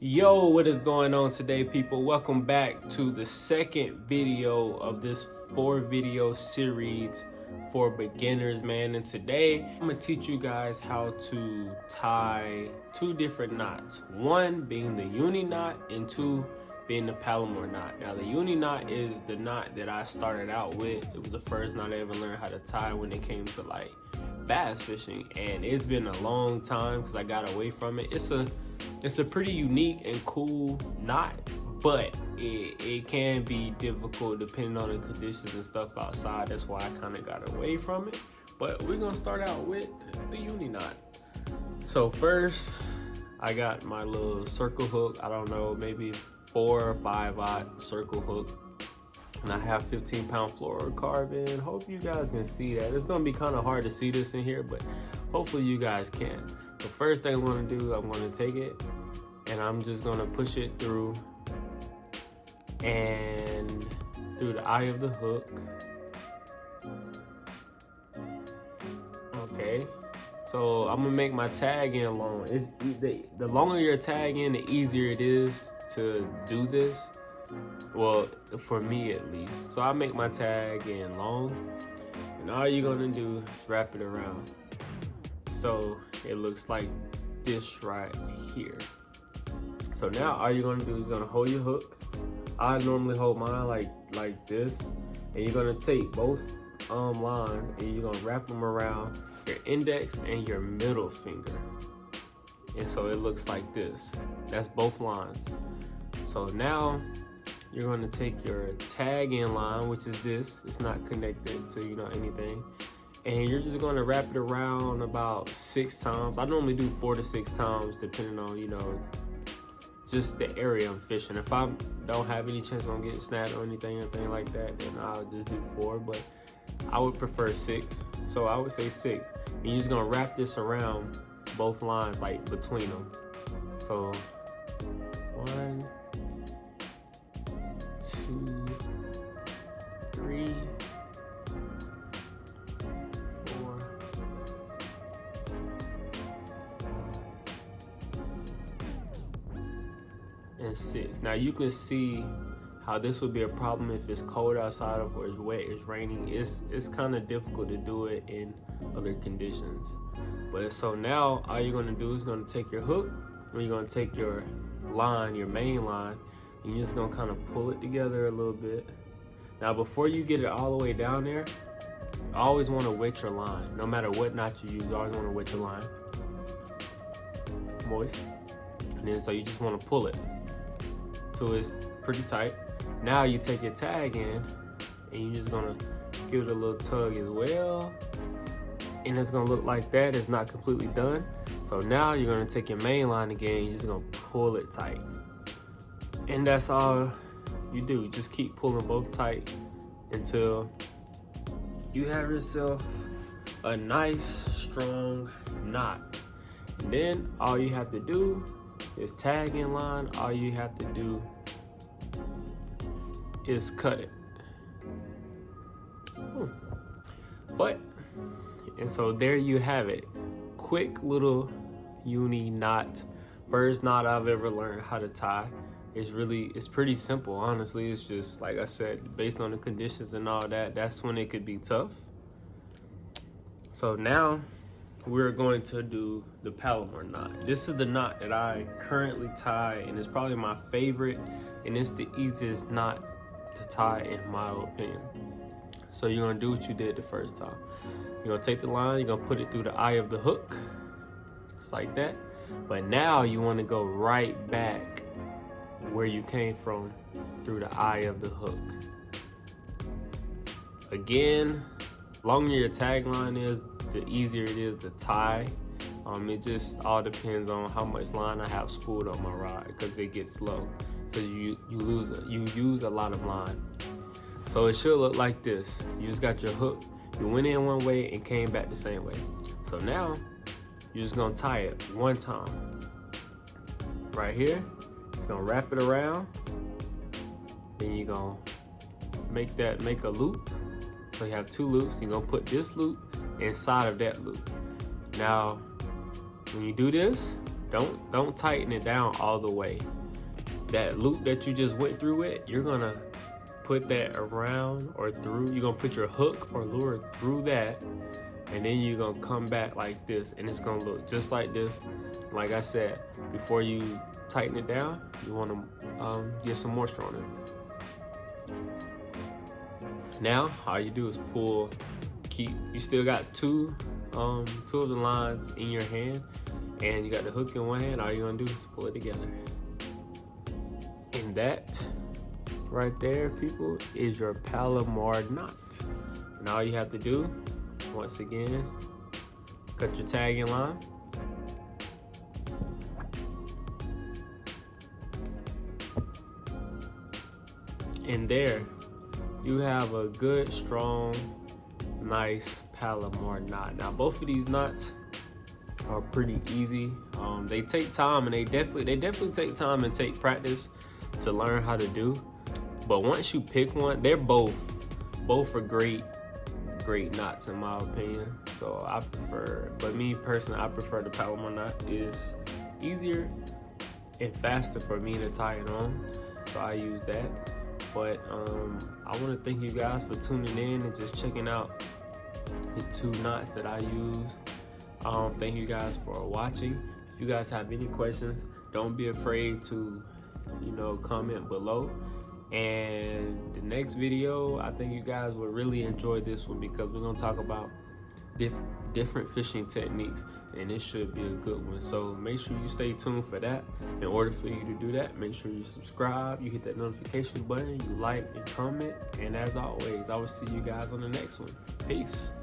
Yo, what is going on today, people? Welcome back to the second video of this 4-video series for beginners, man. And today I'm gonna teach you guys how to tie two different knots, one being the Uni Knot and two being the Palomar Knot. Now the Uni Knot is the knot that I started out with. It was the first knot I ever learned how to tie when it came to like bass fishing, and it's been a long time because I got away from it. It's a pretty unique and cool knot, but it can be difficult depending on the conditions and stuff outside. That's why I kind of got away from it. But we're gonna start out with the Uni Knot. So first, I got my little circle hook. I don't know, maybe 4 or 5-aught circle hook. And I have 15-pound fluorocarbon. Hope you guys can see that. It's gonna be kind of hard to see this in here, but hopefully you guys can. The first thing I'm gonna do, I'm gonna take it and I'm just gonna push it through and through the eye of the hook. Okay, so I'm gonna make my tag in long. The longer your tag in, the easier it is to do this. Well, for me at least. So I make my tag in long, and all you're gonna do is wrap it around. So it looks like this right here. So now all you're gonna do is gonna hold your hook. I normally hold mine like this, and you're gonna take both lines and you're gonna wrap them around your index and your middle finger. And so it looks like this. That's both lines. So now you're gonna take your tag in line, which is this. It's not connected to anything. And you're just gonna wrap it around about 6 times. I normally do 4 to 6 times, depending on, just the area I'm fishing. If I don't have any chance on getting snapped or anything like that, then I'll just do 4, but I would prefer 6. So I would say 6. And you're just gonna wrap this around both lines, like between them. So 1, 2, 3, 4, and 6. Now you can see how this would be a problem if it's cold outside or it's wet, it's raining. It's kind of difficult to do it in other conditions. But so now all you're gonna do is gonna take your hook, and you're gonna take your line, your main line, and you're just gonna kind of pull it together a little bit. Now before you get it all the way down there, I always want to wet your line. No matter what knot you use, you always want to wet your line moist. And then so you just want to pull it till it's pretty tight. Now you take your tag in and you're just gonna give it a little tug as well. And it's gonna look like that. It's not completely done. So now you're gonna take your main line again. You're just gonna pull it tight. And that's all you do. Just keep pulling both tight until you have yourself a nice, strong knot. And then all you have to do is tag in line. All you have to do is cut it. And so there you have it. Quick little Uni knot. First knot I've ever learned how to tie. It's pretty simple, honestly. It's just, like I said, based on the conditions and all that, that's when it could be tough. So now we're going to do the Palomar knot. This is the knot that I currently tie, and it's probably my favorite, and it's the easiest knot to tie in my opinion. So you're gonna do what you did the first time. You're gonna take the line, you're gonna put it through the eye of the hook, just like that. But now you wanna go right back where you came from through the eye of the hook. Again, longer your tag line is, the easier it is to tie. It just all depends on how much line I have spooled on my rod, because it gets low, because you use a lot of line. So it should look like this. You just got your hook, you went in one way and came back the same way. So now you're just gonna tie it one time. Right here, just gonna wrap it around. Then you're gonna make a loop. So you have 2 loops. You're gonna put this loop inside of that loop. Now, when you do this, don't tighten it down all the way. That loop that you just went through it, you're gonna put that around or through. You're gonna put your hook or lure through that, and then you're gonna come back like this, and it's gonna look just like this. Like I said, before you tighten it down, you wanna get some moisture on it. Now, all you do is pull, you still got two of the lines in your hand, and you got the hook in one hand. All you're gonna do is pull it together. And that right there, people, is your Palomar knot. And all you have to do, once again, cut your tagging line. And there, you have a good, strong, nice Palomar knot. Now, both of these knots are pretty easy. They take time, and they definitely take time and take practice to learn how to do. But once you pick one, they're both are great knots in my opinion. So I prefer, but me personally, I prefer the Palomar knot. It's easier and faster for me to tie it on, so I use that. But I want to thank you guys for tuning in and just checking out the two knots that I use. Thank you guys for watching. If you guys have any questions, don't be afraid to, comment below. And the next video, I think you guys will really enjoy this one, because we're gonna talk about different fishing techniques, and it should be a good one. So make sure you stay tuned for that. In order for you to do that, make sure you subscribe, you hit that notification button, you like and comment. And as always, I will see you guys on the next one. Peace.